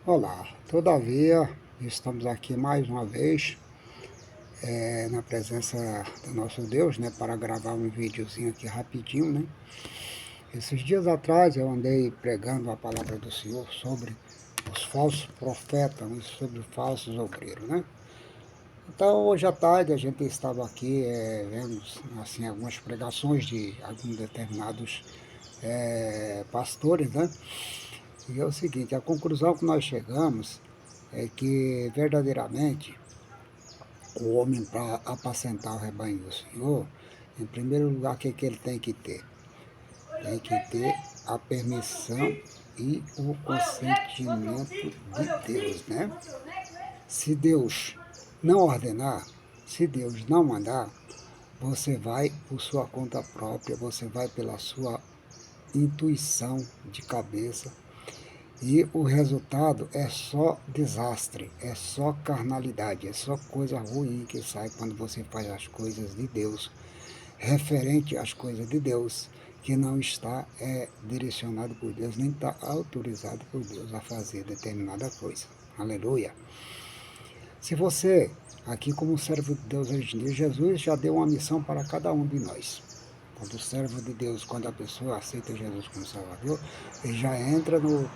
Olá, todavia estamos aqui mais uma vez na presença do nosso Deus, né, para gravar um videozinho aqui rapidinho, né? Esses dias atrás eu andei pregando a palavra do Senhor sobre os falsos profetas e sobre os falsos obreiros, né? Então hoje à tarde a gente estava aqui vendo assim algumas pregações de alguns determinados pastores, né? E é o seguinte, a conclusão que nós chegamos é que verdadeiramente o homem, para apacentar o rebanho do Senhor, em primeiro lugar, o que, que ele tem que ter? Tem que ter a permissão e o consentimento de Deus, né? Se Deus não ordenar, se Deus não mandar, você vai por sua conta própria, você vai pela sua intuição de cabeça, e o resultado é só desastre, é só carnalidade, é só coisa ruim que sai quando você faz as coisas de Deus, referente às coisas de Deus, que não está direcionado por Deus, nem está autorizado por Deus a fazer determinada coisa. Aleluia. Se você, aqui como servo de Deus hoje em dia, Jesus já deu uma missão para cada um de nós. Quando o servo de Deus, quando a pessoa aceita Jesus como Salvador, ele já entra no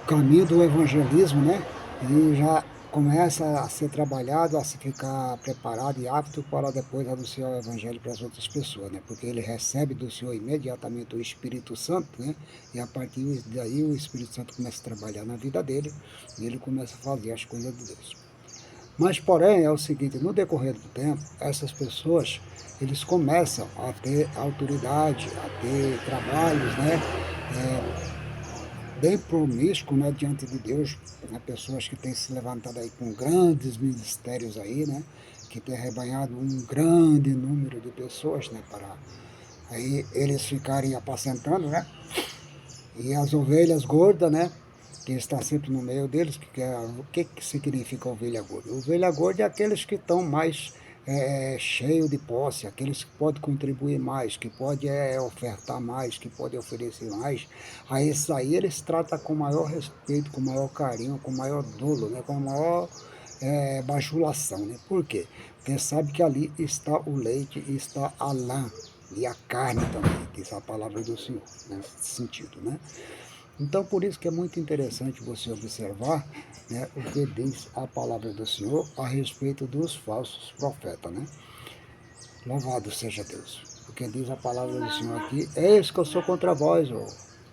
caminho do evangelismo, né? E já começa a ser trabalhado, a se ficar preparado e apto para depois anunciar o evangelho para as outras pessoas, né? Porque ele recebe do Senhor imediatamente o Espírito Santo, né? E a partir daí o Espírito Santo começa a trabalhar na vida dele e ele começa a fazer as coisas de Deus. Mas, porém, é o seguinte, no decorrer do tempo, essas pessoas, eles começam a ter autoridade, a ter trabalhos, né? Bem promíscuo, né, diante de Deus, né, pessoas que têm se levantado aí com grandes ministérios aí, né, que têm arrebanhado um grande número de pessoas, né, para aí eles ficarem apacentando, né, e as ovelhas gordas, né, que está sempre no meio deles, o que significa ovelha gorda? Ovelha gorda é aqueles que estão mais cheios de posse, aqueles que podem contribuir mais, que podem ofertar mais, que podem oferecer mais. A isso aí eles tratam com maior respeito, com maior carinho, com maior dolo, né, com maior bajulação. Né? Por quê? Porque sabe que ali está o leite e está a lã. E a carne também, que é a palavra do Senhor, nesse sentido, né? Então, por isso que é muito interessante você observar, né, o que diz a palavra do Senhor a respeito dos falsos profetas, né? Louvado seja Deus. Porque diz a palavra do Senhor aqui, eis que eu sou contra vós, ó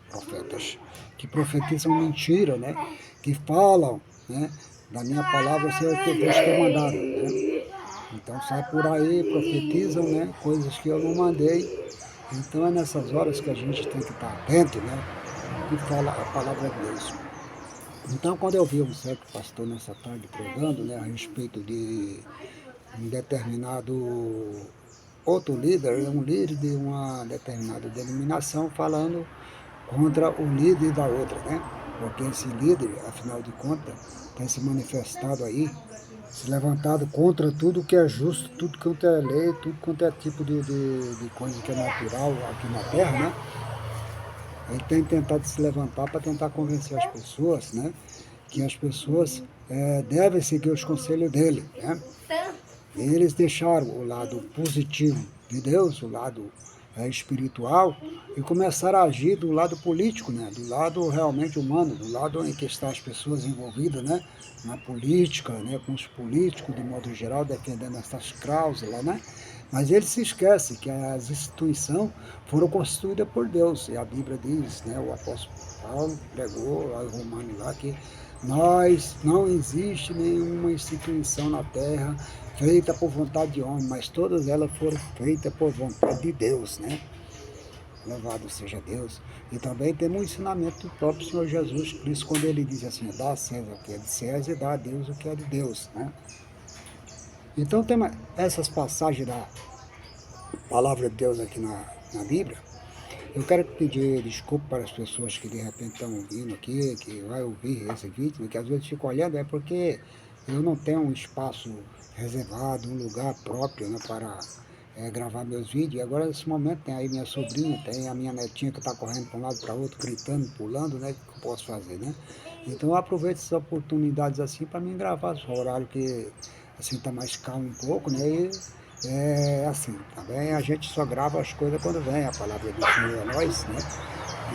profetas, que profetizam mentira, né? Que falam, né, da minha palavra sem eu ter mandado, né? Então sai por aí, profetizam, né, coisas que eu não mandei. Então é nessas horas que a gente tem que estar atento, né, ao que fala a palavra de Deus. Então, quando eu vi um certo pastor nessa tarde pregando, né, a respeito de um determinado outro líder, um líder de uma determinada denominação, falando contra o líder da outra, né? Porque esse líder, afinal de contas, tem se manifestado aí, se levantado contra tudo que é justo, tudo quanto é lei, tudo quanto é tipo de coisa que é natural aqui na Terra, né? Ele tem tentado se levantar para tentar convencer as pessoas, né? Que as pessoas devem seguir os conselhos dele, né? Eles deixaram o lado positivo de Deus, o lado espiritual, e começaram a agir do lado político, né? Do lado realmente humano, do lado em que estão as pessoas envolvidas, né? Na política, né? Com os políticos, de modo geral, defendendo essas cláusulas, né? Mas ele se esquece que as instituições foram constituídas por Deus, e a Bíblia diz, né? O apóstolo Paulo pregou lá em Romanos lá que não existe nenhuma instituição na terra feita por vontade de homem, mas todas elas foram feitas por vontade de Deus, né? Louvado seja Deus. E também temos um ensinamento do próprio Senhor Jesus Cristo, quando ele diz assim, dá a César o que é de César e dá a Deus o que é de Deus, né? Então tem essas passagens da palavra de Deus aqui na Bíblia. Eu quero pedir desculpa para as pessoas que de repente estão ouvindo aqui, que vai ouvir esse vídeo, né, que às vezes ficam olhando, é porque eu não tenho um espaço reservado, um lugar próprio, né, para gravar meus vídeos. E agora, nesse momento, tem aí minha sobrinha, tem a minha netinha que está correndo para um lado para outro, gritando, pulando, né? O que eu posso fazer, né? Então, eu aproveito essas oportunidades assim para mim gravar no horário que assim tá mais calmo um pouco, né? E é assim, também a gente só grava as coisas quando vem a palavra do Senhor a nós, né?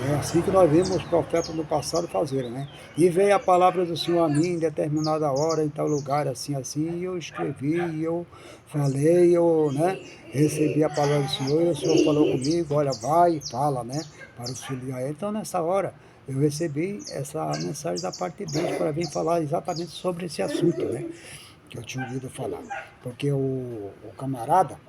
É assim que nós vimos os profetas do passado fazerem, né? E veio a palavra do Senhor a mim em determinada hora, em tal lugar, assim, assim, e eu escrevi, e eu falei, eu, né? Recebi a palavra do Senhor, e o Senhor falou comigo, olha, vai e fala, né? Para auxiliar ele. Então, nessa hora, eu recebi essa mensagem da parte de Deus para vir falar exatamente sobre esse assunto, né? Que eu tinha ouvido falar. Porque o camarada,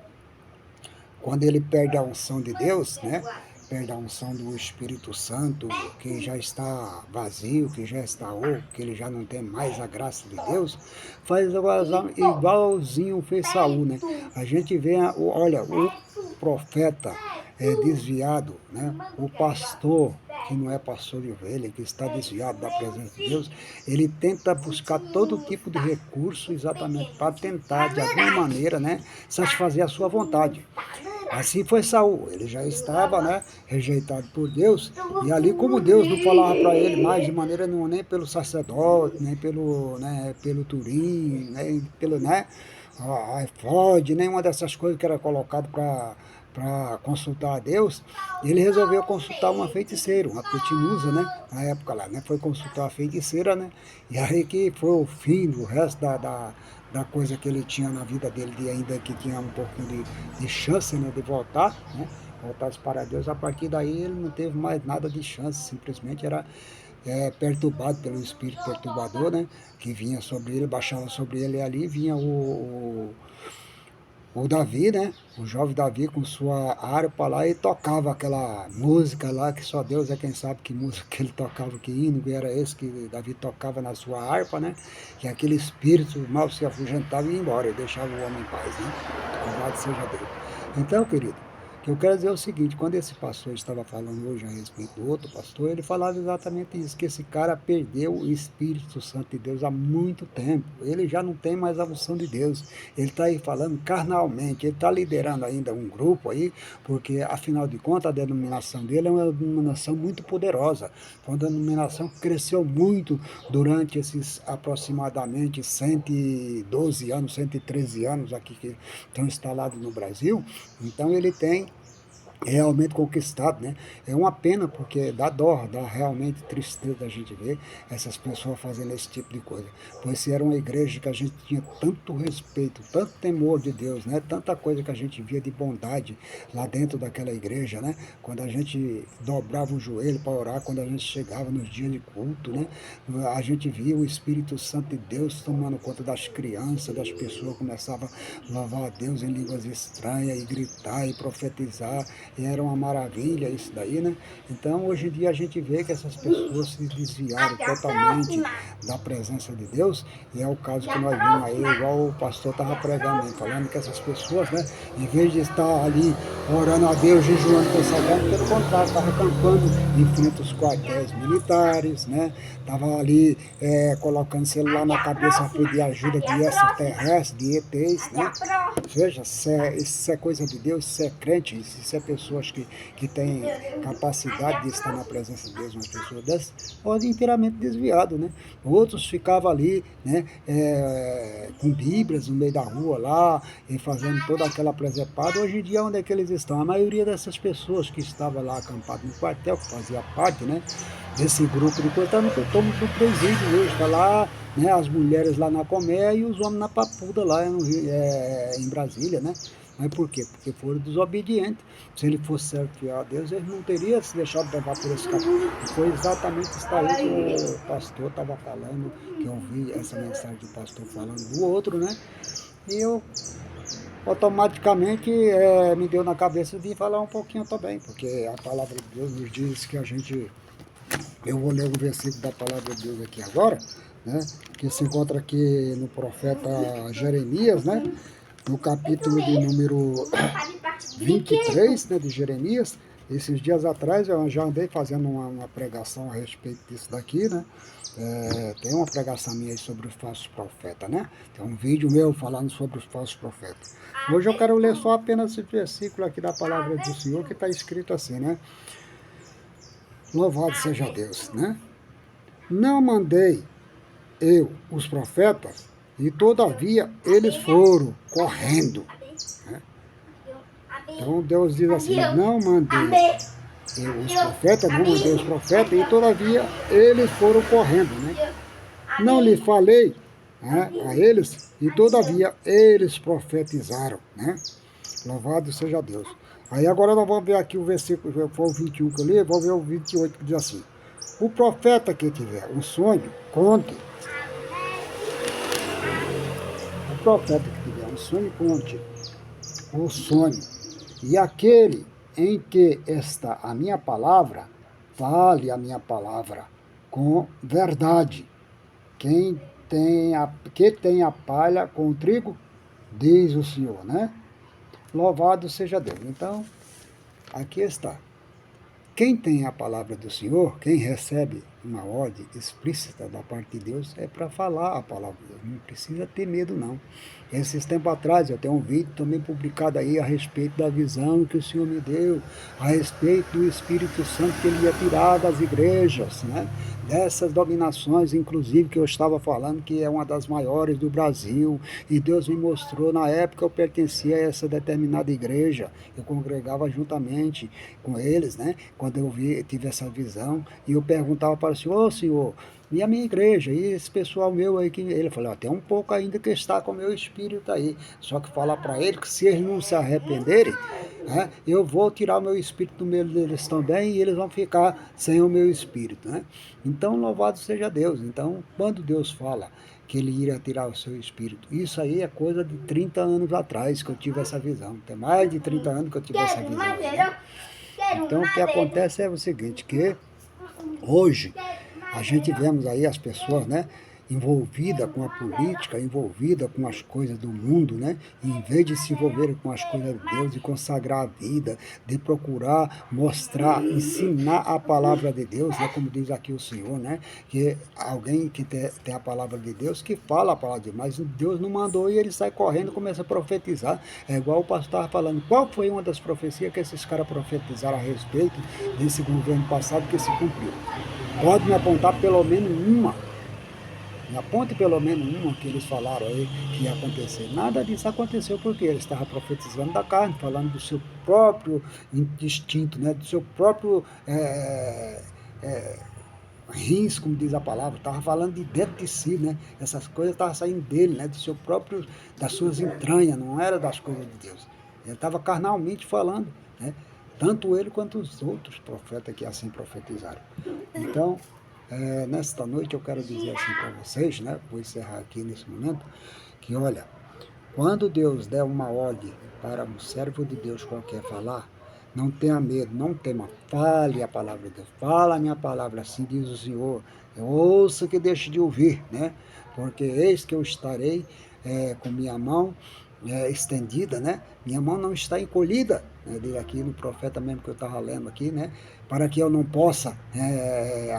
quando ele perde a unção de Deus, né? Perde a unção do Espírito Santo, que já está vazio, que já está oco, que ele já não tem mais a graça de Deus, faz igualzinho fez Saul, né? A gente vê, olha, o profeta desviado, né? O pastor que não é pastor de ovelha, que está desviado da presença de Deus, ele tenta buscar todo tipo de recurso exatamente para tentar, de alguma maneira, né, satisfazer a sua vontade. Assim foi Saul, ele já estava, né, rejeitado por Deus, e ali como Deus não falava para ele mais de maneira nenhuma, nem pelo sacerdote, nem pelo Turim, nem pelo, né, a efode, nenhuma dessas coisas que era colocado para consultar a Deus, ele resolveu consultar uma feiticeira, uma petinusa, né, na época lá, né, foi consultar a feiticeira, né, e aí que foi o fim do resto da coisa que ele tinha na vida dele, de ainda que tinha um pouquinho de chance, né, de voltar, né, voltasse para Deus. A partir daí ele não teve mais nada de chance, simplesmente era perturbado pelo espírito perturbador, né, que vinha sobre ele, baixava sobre ele, e ali vinha o Davi, né? O jovem Davi com sua harpa lá e tocava aquela música lá, que só Deus é quem sabe que música que ele tocava, que hino que era esse que Davi tocava na sua harpa, né? Que aquele espírito mal se afugentava e ia embora, e deixava o homem em paz, né? Louvado seja Deus. Então, querido, o que eu quero dizer é o seguinte, quando esse pastor estava falando hoje a respeito do outro pastor, ele falava exatamente isso, que esse cara perdeu o Espírito Santo de Deus há muito tempo. Ele já não tem mais a unção de Deus. Ele está aí falando carnalmente, ele está liderando ainda um grupo aí, porque afinal de contas a denominação dele é uma denominação muito poderosa. Foi uma denominação que cresceu muito durante esses aproximadamente 112 anos, 113 anos aqui que estão instalados no Brasil. Então ele tem realmente conquistado, né? É uma pena porque dá dó, dá realmente tristeza a gente ver essas pessoas fazendo esse tipo de coisa. Pois se era uma igreja que a gente tinha tanto respeito, tanto temor de Deus, né? Tanta coisa que a gente via de bondade lá dentro daquela igreja, né? Quando a gente dobrava o joelho para orar, quando a gente chegava nos dias de culto, né? A gente via o Espírito Santo de Deus tomando conta das crianças, das pessoas, começavam a louvar a Deus em línguas estranhas e gritar e profetizar. E era uma maravilha isso daí, né? Então, hoje em dia a gente vê que essas pessoas se desviaram totalmente da presença de Deus, e é o caso que nós vimos aí, igual o pastor estava pregando, falando que essas pessoas, né, em vez de estar ali orando a Deus, jejuando, consagrando, pelo contrário, estava acampando em frente aos quartéis militares, né? Estava ali colocando celular na cabeça para pedir ajuda de extraterrestres, de ETs, né? Veja, isso é coisa de Deus, isso é crente, isso é pessoas que têm capacidade de estar na presença de Deus, umas pessoas dessas, podem inteiramente desviado, né? Outros ficavam ali, né, com bíblias no meio da rua lá, e fazendo toda aquela presepada. Hoje em dia, onde é que eles estão? A maioria dessas pessoas que estavam lá acampadas no quartel, que fazia parte, né, desse grupo de coisa, estão no presídio hoje, está lá, né, as mulheres lá na colmeia e os homens na papuda lá em Brasília, né? Mas por quê? Porque foram desobedientes. Se ele fosse certo fiel a Deus, ele não teria se deixado levar por esse caminho. E foi exatamente isso aí que o pastor estava falando, que eu ouvi essa mensagem do pastor falando do outro, né? E eu automaticamente me deu na cabeça de falar um pouquinho também, porque a palavra de Deus nos diz que a gente. Eu vou ler o versículo da palavra de Deus aqui agora, né? Que se encontra aqui no profeta Jeremias, né? No capítulo de número 23, né, de Jeremias, Esses dias atrás eu já andei fazendo uma pregação a respeito disso daqui, né? Tem uma pregação minha aí sobre os falsos profetas, né? Tem um vídeo meu falando sobre os falsos profetas. Hoje eu quero ler só apenas esse versículo aqui da palavra do Senhor, que está escrito assim, né? Louvado seja Deus, né? Não mandei eu os profetas, e todavia eles foram correndo, né? Então Deus diz assim, não mandei eu os profetas, não mandei os profetas, e todavia eles foram correndo, né? Não lhe falei, né, a eles, e todavia eles profetizaram, né? Louvado seja Deus. Aí agora nós vamos ver aqui o versículo, foi o 21 que eu li, vamos ver o 28 que diz assim, o profeta que tiver um sonho, conte. O profeta que tiver um sonho, conte o sonho. E aquele em que está a minha palavra, fale a minha palavra com verdade. Que tem a palha com o trigo, diz o Senhor, né? Louvado seja Deus. Então, aqui está. Quem tem a palavra do Senhor, quem recebe uma ordem explícita da parte de Deus, é para falar a palavra de Deus. Não precisa ter medo, não. Esses tempos atrás, eu tenho um vídeo também publicado aí a respeito da visão que o Senhor me deu, a respeito do Espírito Santo que ele ia tirar das igrejas, né? Dessas dominações, inclusive, que eu estava falando, que é uma das maiores do Brasil, e Deus me mostrou, na época eu pertencia a essa determinada igreja, eu congregava juntamente com eles, né? Quando eu tive essa visão, e eu perguntava para o Senhor, ô Senhor, e a minha igreja, e esse pessoal meu aí, que ele falou, ó, tem um pouco ainda que está com o meu espírito aí, só que falar para ele que se eles não se arrependerem, né, eu vou tirar o meu espírito do meio deles também e eles vão ficar sem o meu espírito, né? Então, louvado seja Deus. Então, quando Deus fala que ele iria tirar o seu espírito, isso aí é coisa de 30 anos atrás que eu tive essa visão, tem mais de 30 anos que eu tive essa visão aí, né? Então, o que acontece é o seguinte, que hoje a gente vemos aí as pessoas, né, envolvida com a política, envolvida com as coisas do mundo, né? E em vez de se envolver com as coisas de Deus, de consagrar a vida, de procurar mostrar, ensinar a palavra de Deus, né? Como diz aqui o Senhor, né? Que alguém que tem a palavra de Deus, que fala a palavra de Deus, mas Deus não mandou e ele sai correndo e começa a profetizar. É igual o pastor estava falando, qual foi uma das profecias que esses caras profetizaram a respeito desse governo passado que se cumpriu? Pode me apontar pelo menos uma. Me aponte pelo menos uma que eles falaram aí que ia acontecer. Nada disso aconteceu porque eles estavam profetizando da carne, falando do seu próprio instinto, né? Do seu próprio rins, como diz a palavra. Estava falando de dentro de si, né? Essas coisas estavam saindo dele, né? Do seu próprio, das suas entranhas, não era das coisas de Deus. Ele estava carnalmente falando, né? Tanto ele quanto os outros profetas que assim profetizaram. Então, nesta noite eu quero dizer assim para vocês, né? Vou encerrar aqui nesse momento, que olha, quando Deus der uma ordem para um servo de Deus qualquer falar, não tenha medo, não tema, fale a palavra de Deus, fala a minha palavra, assim diz o Senhor, ouça que deixe de ouvir, né? Porque eis que eu estarei com minha mão estendida, né? Minha mão não está encolhida, né? Diz aqui no profeta mesmo que eu estava lendo aqui, né? Para que eu não possa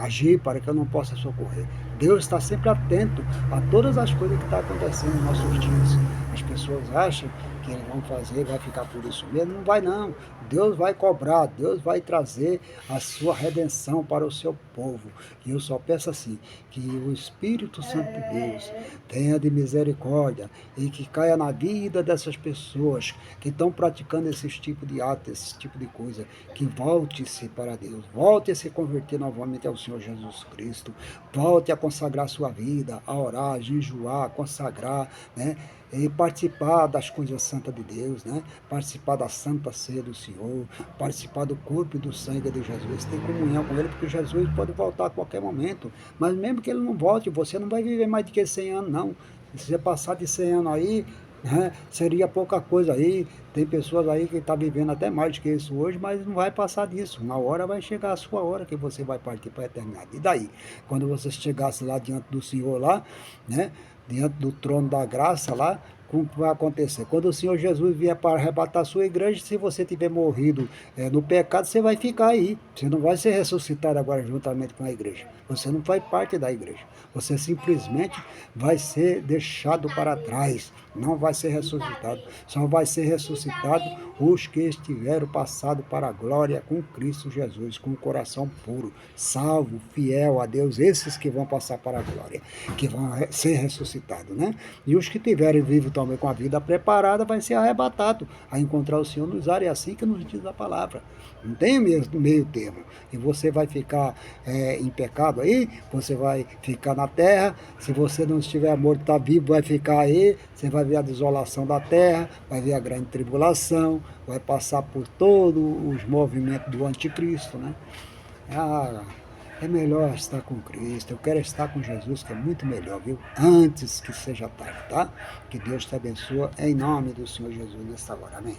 agir, para que eu não possa socorrer. Deus está sempre atento a todas as coisas que estão acontecendo nos nossos dias. As pessoas acham que eles vão fazer, vai ficar por isso mesmo. Não vai não. Deus vai cobrar, Deus vai trazer a sua redenção para o seu povo. E eu só peço assim, que o Espírito Santo de Deus tenha de misericórdia e que caia na vida dessas pessoas que estão praticando esse tipo de ato, esse tipo de coisa, que volte-se para Deus, volte a se converter novamente ao Senhor Jesus Cristo, volte a consagrar sua vida, a orar, a jejuar, consagrar, né? E participar das coisas santas de Deus, né? Participar da Santa Ceia do Senhor, participar do corpo e do sangue de Jesus, ter comunhão com Ele, porque Jesus pode voltar a qualquer momento, mas mesmo que Ele não volte, você não vai viver mais do que 100 anos, não. Se você passar de 100 anos aí, né, seria pouca coisa aí, tem pessoas aí que estão vivendo até mais do que isso hoje, mas não vai passar disso, uma hora vai chegar a sua hora que você vai partir para a eternidade. E daí? Quando você chegasse lá diante do Senhor lá, né, diante do trono da graça lá, como que vai acontecer? Quando o Senhor Jesus vier para arrebatar a sua igreja, se você tiver morrido no pecado, você vai ficar aí. Você não vai ser ressuscitado agora juntamente com a igreja. Você não faz parte da igreja. Você simplesmente vai ser deixado para trás. Não vai ser ressuscitado. Só vai ser ressuscitado os que estiveram passado para a glória com Cristo Jesus, com o coração puro, salvo, fiel a Deus. Esses que vão passar para a glória, que vão ser ressuscitados, né? E os que tiverem vivo também com a vida preparada, vai ser arrebatado a encontrar o Senhor nos ares, assim que nos diz a palavra. Não tem meio termo. E você vai ficar em pecado aí, você vai ficar na terra, se você não estiver morto, está vivo, vai ficar aí, você vai ver a desolação da terra, vai ver a grande tribulação, vai passar por todos os movimentos do anticristo, né? Ah, é melhor estar com Cristo. Eu quero estar com Jesus, que é muito melhor, viu? Antes que seja tarde, tá? Que Deus te abençoe em nome do Senhor Jesus nesta hora. Amém.